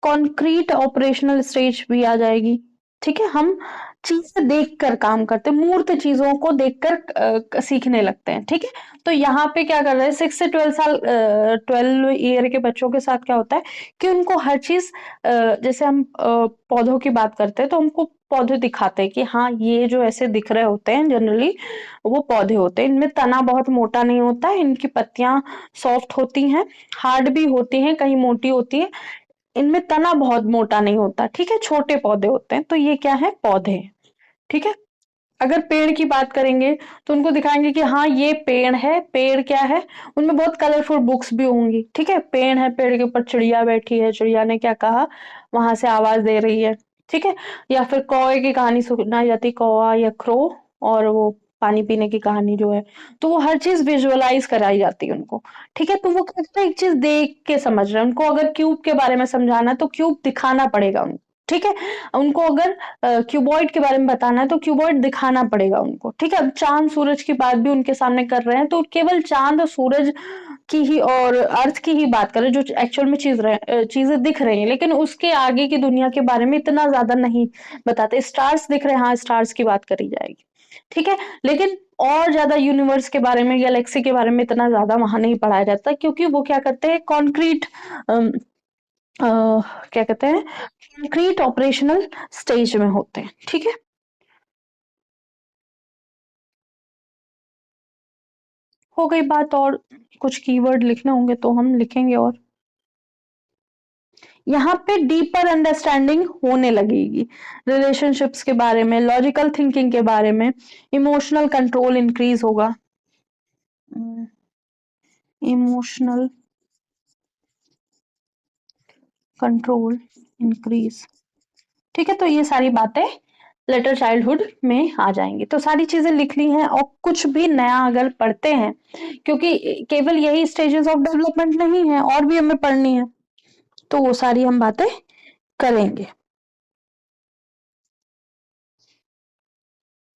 कॉन्क्रीट ऑपरेशनल स्टेज भी आ जाएगी। ठीक है, हम चीजें देखकर काम करते हैं, मूर्त चीजों को देखकर सीखने लगते हैं। ठीक है, तो यहाँ पे क्या कर रहे हैं, 6 से 12 साल, 12 ईयर के बच्चों के साथ क्या होता है कि उनको हर चीज, जैसे हम पौधों की बात करते हैं तो हमको पौधे दिखाते हैं कि हाँ ये जो ऐसे दिख रहे होते हैं जनरली वो पौधे होते हैं, इनमें तना बहुत मोटा नहीं होता है, इनकी पत्तियां सॉफ्ट होती हैं, हार्ड भी होती हैं, कहीं मोटी होती है, इनमें तना बहुत मोटा नहीं होता। ठीक है, छोटे पौधे होते हैं, तो ये क्या है, पौधे हैं। ठीक है, अगर पेड़ की बात करेंगे तो उनको दिखाएंगे कि हाँ ये पेड़ है, पेड़ क्या है, उनमें बहुत कलरफुल बुक्स भी होंगी। ठीक है, पेड़ है, पेड़ के ऊपर चिड़िया बैठी है, चिड़िया ने क्या कहा, वहां से आवाज दे रही है। ठीक है, या फिर कौवे की कहानी सुनाई जाती, कौवा या क्रो, और वो पानी पीने की कहानी जो है, तो वो हर चीज विजुअलाइज कराई जाती है उनको। ठीक है, तो वो क्या करते हैं, एक चीज देख के समझ रहे हैं, उनको अगर क्यूब के बारे में समझाना है तो क्यूब दिखाना पड़ेगा उनको। ठीक है, उनको अगर क्यूबॉइड के बारे में बताना है तो क्यूबॉइड दिखाना पड़ेगा उनको। ठीक है, अब चांद सूरज की बात भी उनके सामने कर रहे हैं तो केवल चांद और सूरज की ही और अर्थ की ही बात कर रहे हैं, जो एक्चुअल में चीजें दिख रही हैं, लेकिन उसके आगे की दुनिया के बारे में इतना ज्यादा नहीं बताते। स्टार्स दिख रहे हैं, हाँ स्टार्स की बात करी जाएगी। ठीक है, लेकिन और ज्यादा यूनिवर्स के बारे में, गैलेक्सी के बारे में इतना ज्यादा वहां नहीं पढ़ाया जाता, क्योंकि वो क्या करते हैं, कॉन्क्रीट क्या कहते हैं, कंक्रीट ऑपरेशनल स्टेज में होते हैं। ठीक है, हो गई बात, और कुछ कीवर्ड लिखने होंगे तो हम लिखेंगे, और यहाँ पे डीपर अंडरस्टैंडिंग होने लगेगी, रिलेशनशिप्स के बारे में, लॉजिकल थिंकिंग के बारे में, इमोशनल कंट्रोल इंक्रीज होगा, इमोशनल कंट्रोल इंक्रीज। ठीक है, तो ये सारी बातें लेटर चाइल्डहुड में आ जाएंगी, तो सारी चीजें लिख ली हैं, और कुछ भी नया अगर पढ़ते हैं, क्योंकि केवल यही स्टेजेस ऑफ डेवलपमेंट नहीं है, और भी हमें पढ़नी है, तो वो सारी हम बातें करेंगे।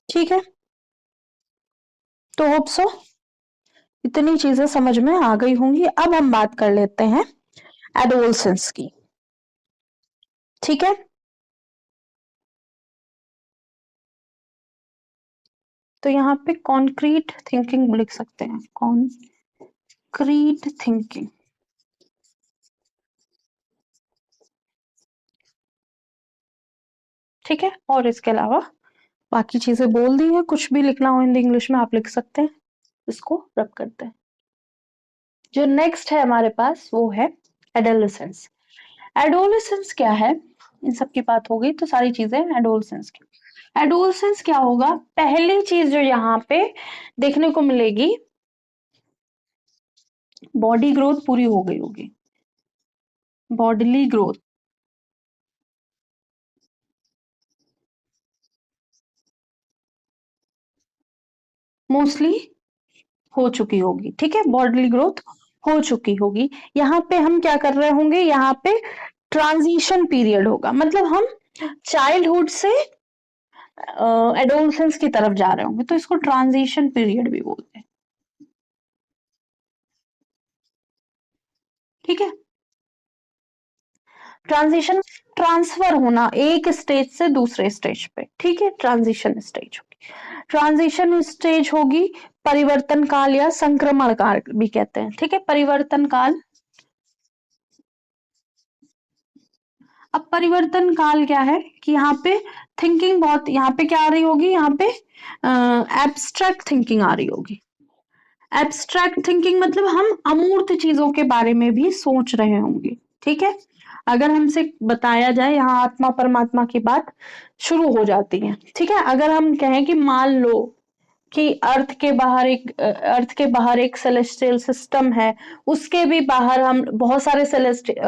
ठीक है, तो होप सो इतनी चीजें समझ में आ गई होंगी। अब हम बात कर लेते हैं एडोलसेंस की। ठीक है, तो यहाँ पे कॉन्क्रीट थिंकिंग लिख सकते हैं, कॉन्क्रीट क्रीट थिंकिंग। ठीक है, और इसके अलावा बाकी चीजें बोल दी हैं, कुछ भी लिखना हो हिंदी इंग्लिश में आप लिख सकते हैं। इसको रब करते हैं। जो नेक्स्ट है हमारे पास वो है एडोलेसेंस। एडोलेसेंस क्या है, इन सब की बात हो गई तो सारी चीजें एडोलेसेंस की। एडोलेसेंस क्या होगा, पहली चीज जो यहाँ पे देखने को मिलेगी, बॉडी ग्रोथ पूरी हो गई होगी, बॉडीली ग्रोथ मोस्टली हो चुकी होगी। ठीक है, बॉडीली ग्रोथ हो चुकी होगी। यहाँ पे हम क्या कर रहे होंगे, यहाँ पे ट्रांजिशन पीरियड होगा, मतलब हम चाइल्डहुड से एडोलसेंस की तरफ जा रहे होंगे, तो इसको ट्रांजिशन पीरियड भी बोलते हैं। ठीक है, ट्रांजिशन ट्रांसफर होना एक स्टेज से दूसरे स्टेज पे। ठीक है, ट्रांजिशन स्टेज होगी, ट्रांजिशन स्टेज होगी, परिवर्तन काल या संक्रमण काल भी कहते हैं। ठीक है, परिवर्तन काल। अब परिवर्तन काल क्या है कि यहाँ पे थिंकिंग बहुत, यहाँ पे क्या आ रही होगी, यहाँ पे एब्स्ट्रैक्ट थिंकिंग आ रही होगी। एब्स्ट्रैक्ट थिंकिंग मतलब हम अमूर्त चीजों के बारे में भी सोच रहे होंगे। ठीक है, अगर हमसे बताया जाए, यहाँ आत्मा परमात्मा की बात शुरू हो जाती है। ठीक है, अगर हम कहें कि मान लो कि अर्थ के बाहर एक सेलेस्टियल सिस्टम है, उसके भी बाहर हम बहुत सारे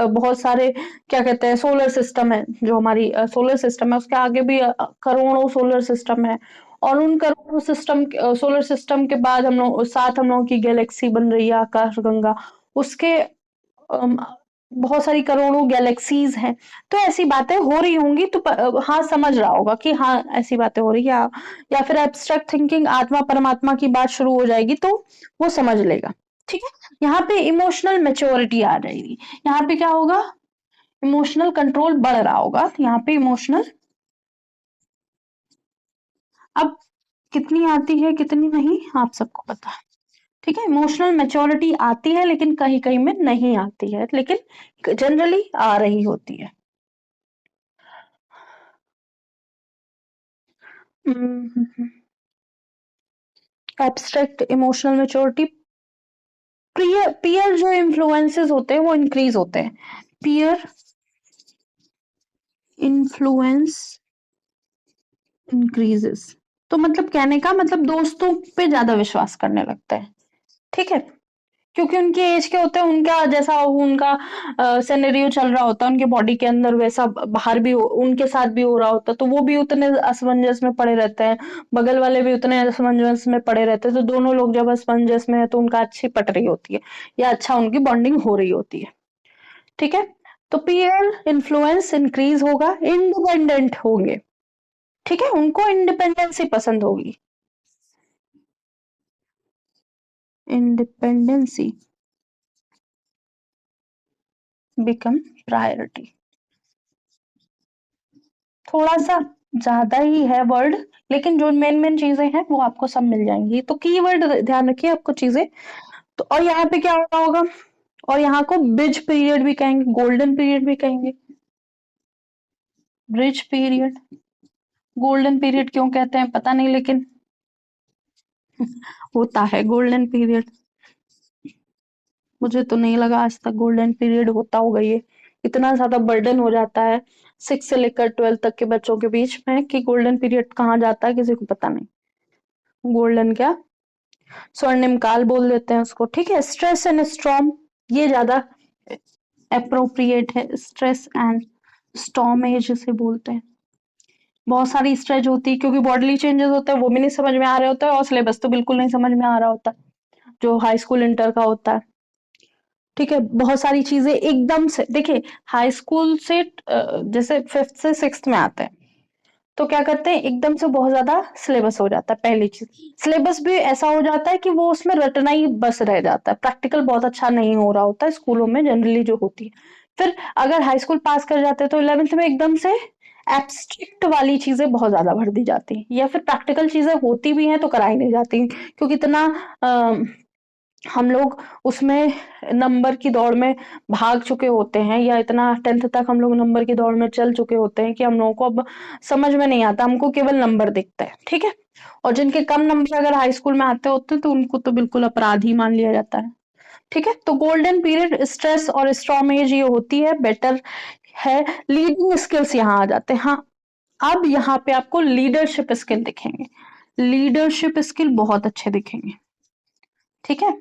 बहुत सारे क्या कहते हैं सोलर सिस्टम है, जो हमारी सोलर सिस्टम है उसके आगे भी करोड़ों सोलर सिस्टम है, और उन करोड़ों सोलर सिस्टम के बाद हम लोगों की गैलेक्सी बन रही है आकाश गंगा, उसके अम, बहुत सारी करोड़ों गैलेक्सीज हैं। तो ऐसी बातें हो रही होंगी तो हाँ समझ रहा होगा कि हाँ ऐसी बातें हो रही है, या फिर एब्स्ट्रैक्ट थिंकिंग आत्मा परमात्मा की बात शुरू हो जाएगी तो वो समझ लेगा। ठीक है, यहाँ पे इमोशनल मेच्योरिटी आ जाएगी, यहाँ पे क्या होगा, इमोशनल कंट्रोल बढ़ रहा होगा, यहाँ पे इमोशनल। अब कितनी आती है कितनी नहीं आप सबको पता है। ठीक है, इमोशनल मेच्योरिटी आती है लेकिन कहीं कहीं में नहीं आती है, लेकिन जनरली आ रही होती है। एब्स्ट्रैक्ट इमोशनल मेच्योरिटी, पीयर जो इन्फ्लुएंसेस होते हैं वो इंक्रीज होते हैं, पीयर इन्फ्लुएंस इंक्रीजेस। तो मतलब कहने का मतलब दोस्तों पे ज्यादा विश्वास करने लगता है। ठीक है, क्योंकि उनके एज के होते हैं, उनका जैसा उनका सिनेरियो चल रहा होता है उनके बॉडी के अंदर, वैसा बाहर भी उनके साथ भी हो रहा होता है, तो वो भी उतने असमंजस में पड़े रहते हैं, बगल वाले भी उतने असमंजस में पड़े रहते हैं, तो दोनों लोग जब असमंजस में है तो उनका अच्छी पट रही होती है, या अच्छा उनकी बॉन्डिंग हो रही होती है। ठीक है, तो पीयर इन्फ्लुएंस इंक्रीज होगा, इंडिपेंडेंट होंगे। ठीक है, उनको इंडिपेंडेंसी पसंद होगी, इंडिपेंडेंसी बिकम प्रायोरिटी। थोड़ा सा ज्यादा ही है वर्ड, लेकिन जो मेन मेन चीजें हैं वो आपको सब मिल जाएंगी, तो कीवर्ड ध्यान रखिए आपको चीजें। तो और यहाँ पे क्या होना होगा, और यहाँ को ब्रिज पीरियड भी कहेंगे, गोल्डन पीरियड भी कहेंगे, ब्रिज पीरियड। गोल्डन पीरियड क्यों कहते हैं पता नहीं, लेकिन होता है गोल्डन पीरियड। मुझे तो नहीं लगा आज तक गोल्डन पीरियड होता होगा, ये इतना ज्यादा बर्डन हो जाता है 6 से लेकर 12 तक के बच्चों के बीच में कि गोल्डन पीरियड कहाँ जाता है किसी को पता नहीं। गोल्डन क्या, स्वर्णिम काल बोल देते हैं उसको। ठीक है, स्ट्रेस एंड स्टॉर्म, ये ज्यादा अप्रोप्रिएट है, स्ट्रेस एंड स्टॉर्म एज जिसे बोलते हैं। बहुत सारी स्ट्रेच होती है क्योंकि बॉडीली चेंजेस होते हैं, वो भी नहीं समझ में आ रहे होते हैं, और सिलेबस तो बिल्कुल नहीं समझ में आ रहा होता जो हाई स्कूल इंटर का होता है। ठीक है, बहुत सारी चीजें एकदम से देखिए, हाई स्कूल से जैसे 5th से 6th में आते हैं तो क्या करते हैं एकदम से बहुत ज्यादा सिलेबस हो जाता है। पहली चीज, सिलेबस भी ऐसा हो जाता है कि वो उसमें रटना ही बस रह जाता है, प्रैक्टिकल बहुत अच्छा नहीं हो रहा होता है स्कूलों में जनरली जो होती है। फिर अगर हाई स्कूल पास कर जाते हैं तो 11th में एकदम से एब्स्ट्रैक्ट वाली चीजें बहुत ज्यादा भर दी जाती हैं, या फिर प्रैक्टिकल चीजें होती भी हैं तो कराई नहीं जाती, क्योंकि इतना हम लोग उसमें नंबर की दौड़ में भाग चुके होते हैं, या इतना 10th तक हम लोग नंबर की दौड़ में चल चुके होते हैं कि हम लोगों को अब समझ में नहीं आता, हमको केवल नंबर दिखता है, ठीक है। और जिनके कम नंबर अगर हाई स्कूल में आते होते हैं तो उनको तो बिल्कुल अपराधी मान लिया जाता है, ठीक है। तो गोल्डन पीरियड स्ट्रेस और स्ट्रॉन्ग एज ये होती है, बेटर है। लीडिंग स्किल्स यहाँ आ जाते हैं। हाँ, अब यहाँ पे आपको लीडरशिप स्किल दिखेंगे, लीडरशिप स्किल बहुत अच्छे दिखेंगे, ठीक है।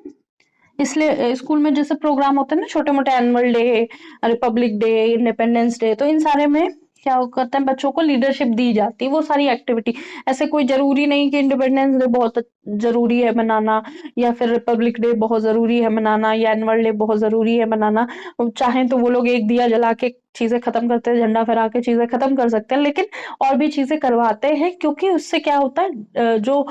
इसलिए स्कूल में जैसे प्रोग्राम होते हैं ना, छोटे मोटे annual day, Republic day, independence day, तो इन सारे में क्या करते हैं, बच्चों को लीडरशिप दी जाती है, वो सारी एक्टिविटी। ऐसे कोई जरूरी नहीं कि इंडिपेंडेंस डे बहुत जरूरी है मनाना, या फिर रिपब्लिक डे बहुत जरूरी है मनाना, या एनुअल डे बहुत जरूरी है मनाना। चाहे तो वो लोग एक दिया जला के चीजें खत्म करते हैं, झंडा फहरा के चीजें खत्म कर सकते हैं, लेकिन और भी चीजें करवाते हैं, क्योंकि उससे क्या होता है, जो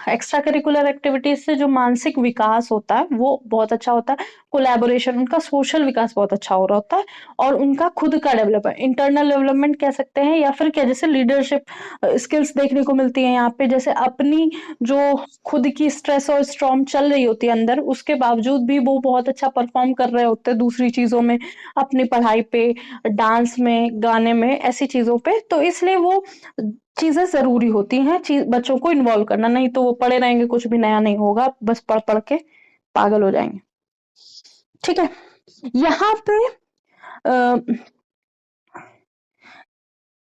एक्स्ट्रा करिकुलर एक्टिविटीज से जो मानसिक विकास होता है वो बहुत अच्छा होता है, कोलैबोरेशन, उनका सोशल विकास बहुत अच्छा हो रहा होता है, और उनका खुद का डेवलपमेंट, इंटरनल डेवलपमेंट कह सकते हैं, या फिर क्या, जैसे लीडरशिप स्किल्स देखने को मिलती है यहाँ पे, जैसे अपनी जो खुद की स्ट्रेस और स्ट्रॉम चल रही होती है अंदर, उसके बावजूद भी वो बहुत अच्छा परफॉर्म कर रहे होते हैं दूसरी चीजों में, अपनी पढ़ाई पे, डांस में, गाने में, ऐसी चीजों पे। तो इसलिए वो चीजें जरूरी होती हैं, बच्चों को इन्वॉल्व करना, नहीं तो वो पढ़े रहेंगे, कुछ भी नया नहीं होगा, बस पढ़ पढ़ के पागल हो जाएंगे, ठीक है। यहाँ पे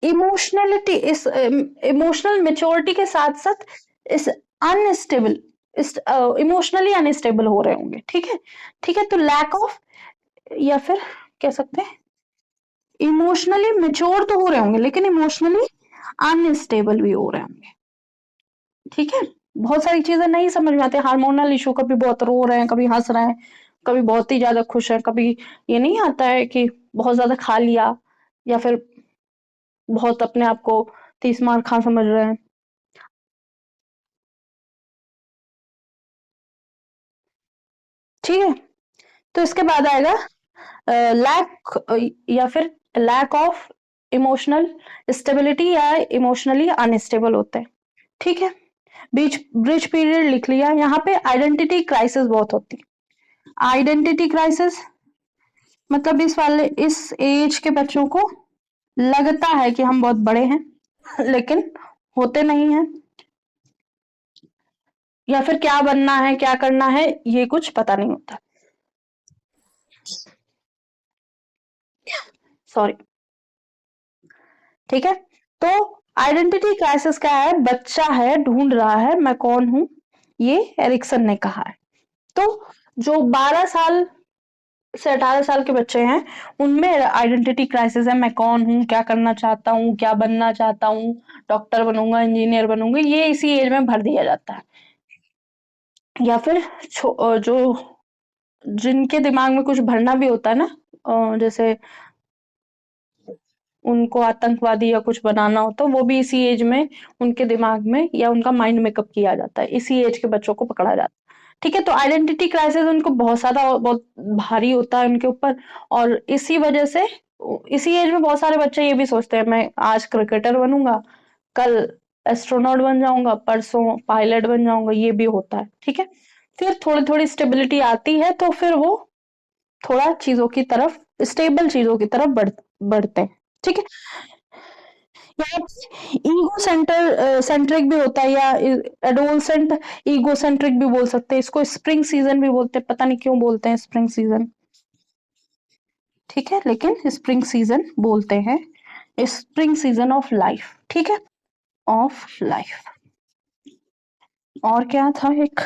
इमोशनलिटी, इस इमोशनल मेच्योरिटी के साथ साथ इस अनस्टेबल, इस इमोशनली अनस्टेबल हो रहे होंगे, ठीक है, ठीक है। तो लैक ऑफ, या फिर कह सकते हैं इमोशनली मेच्योर तो हो रहे होंगे, लेकिन इमोशनली अनस्टेबल भी हो रहे होंगे, ठीक है। बहुत सारी चीजें नहीं समझ में आती, हार्मोनल इशू, कभी बहुत रो रहे हैं, कभी हंस रहे हैं, कभी बहुत ही ज्यादा खुश है, कभी ये नहीं आता है कि बहुत ज्यादा खा लिया, या फिर बहुत अपने आप को 30 मार खा समझ रहे हैं, ठीक है। तो इसके बाद आएगा लैक, या फिर लैक ऑफ इमोशनल स्टेबिलिटी, या इमोशनली अनस्टेबल होते हैं, ठीक है। बीच ब्रिज पीरियड लिख लिया। यहाँ पे आइडेंटिटी क्राइसिस बहुत होती है। आइडेंटिटी क्राइसिस मतलब इस एज के बच्चों को लगता है कि हम बहुत बड़े हैं, लेकिन होते नहीं हैं, या फिर क्या बनना है, क्या करना है, ये कुछ पता नहीं होता, सॉरी, ठीक है। तो आइडेंटिटी क्राइसिस क्या है, बच्चा है, ढूंढ रहा है मैं कौन हूं, ये एरिक्सन ने कहा है। तो जो 12 साल से 18 साल के बच्चे हैं, उनमें आइडेंटिटी क्राइसिस है, मैं कौन हूँ, क्या करना चाहता हूँ, क्या बनना चाहता हूँ, डॉक्टर बनूंगा, इंजीनियर बनूंगा, ये इसी एज में भर दिया जाता है। या फिर जो जिनके दिमाग में कुछ भरना भी होता है ना, जैसे उनको आतंकवादी या कुछ बनाना हो, तो वो भी इसी एज में उनके दिमाग में या उनका माइंड मेकअप किया जाता है, इसी एज के बच्चों को पकड़ा जाता है, ठीक है। तो आइडेंटिटी क्राइसिस उनको बहुत ज्यादा, बहुत भारी होता है उनके ऊपर, और इसी वजह से इसी एज में बहुत सारे बच्चे ये भी सोचते हैं, मैं आज क्रिकेटर बनूंगा, कल एस्ट्रोनॉट बन जाऊंगा, परसों पायलट बन जाऊंगा, ये भी होता है, ठीक है। फिर थोड़ी थोड़ी स्टेबिलिटी आती है, तो फिर वो थोड़ा चीजों की तरफ, स्टेबल चीजों की तरफ बढ़ते हैं, ठीक है। यहाँ पे ईगो सेंट्रिक भी होता है, या एडोलसेंट ईगो सेंट्रिक भी बोल सकते हैं, इसको स्प्रिंग सीजन भी बोलते हैं, पता नहीं क्यों बोलते हैं स्प्रिंग सीजन, ठीक है, लेकिन स्प्रिंग सीजन बोलते हैं, स्प्रिंग सीजन ऑफ लाइफ, ठीक है, ऑफ लाइफ। और क्या था एक,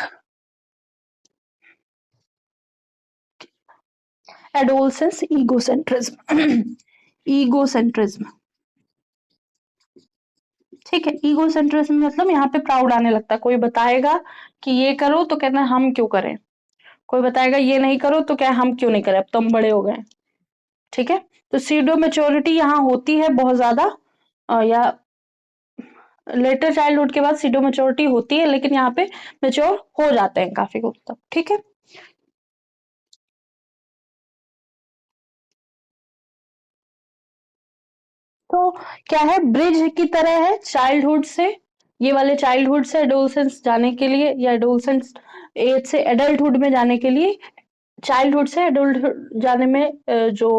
एडोलसेंस ईगोसेंट्रिज्म, ईगोसेंट्रिज्म, ठीक है। ईगोसेंट्रिज्म मतलब यहाँ पे प्राउड आने लगता है, कोई बताएगा कि ये करो तो कहना है हम क्यों करें, कोई बताएगा ये नहीं करो तो क्या हम क्यों नहीं करें, अब तो हम बड़े हो गए, ठीक है। तो सीडो मेच्योरिटी यहाँ होती है बहुत ज्यादा, या लेटर चाइल्डहुड के बाद सीडो मेच्योरिटी होती है, लेकिन यहाँ पे मेच्योर हो जाते हैं काफी कुछ तक, ठीक है। तो क्या है, ब्रिज की तरह है चाइल्डहुड से, ये वाले चाइल्डहुड से एडोलसेंस जाने के लिए, या एडोलसेंस एज से एडल्टहुड में जाने के लिए, चाइल्डहुड से एडल्टहुड जाने में जो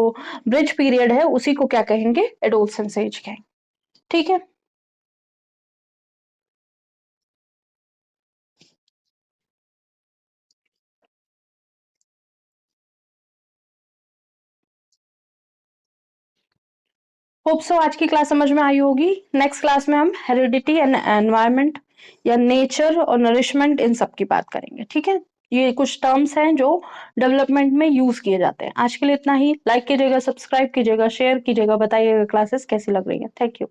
ब्रिज पीरियड है उसी को क्या कहेंगे, एडोलसेंस एज कहेंगे। ठीक है। होप सो आज की क्लास समझ में आई होगी। नेक्स्ट क्लास में हम हेरिडिटी एंड एनवायरमेंट या नेचर और नरिशमेंट इन सब की बात करेंगे। ठीक है। ये कुछ टर्म्स हैं जो डेवलपमेंट में यूज किए जाते हैं। आज के लिए इतना ही। लाइक कीजिएगा, सब्सक्राइब कीजिएगा, शेयर कीजिएगा, बताइएगा क्लासेस कैसी लग रही है। Thank you.